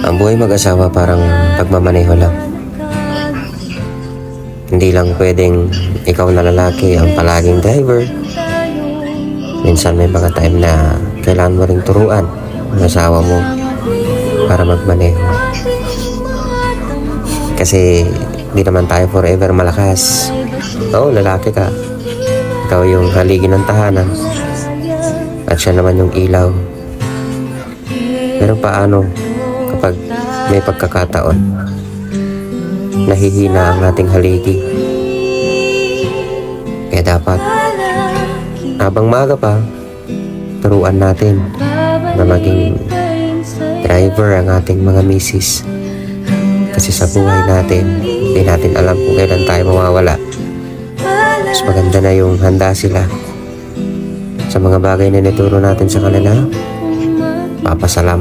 Ang buhay mag-asawa parang pagmamaneho lang. Hindi lang pwedeng ikaw na lalaki ang palaging driver. Minsan may mga time na kailangan mo ring turuan ang asawa mo para magmaneho. Kasi di naman tayo forever malakas. Oo, lalaki ka. Ikaw yung haligi ng tahanan. At siya naman yung ilaw. Pero paano kapag may pagkakataon nahihina ang ating haligi? Kaya dapat habang maaga pa, turuan natin na maging driver ang ating mga misis. Kasi sa buhay natin, hindi natin alam kung kailan tayo mawawala. Mas maganda na yung handa sila sa mga bagay na nituro natin sa kanila. Papasalamat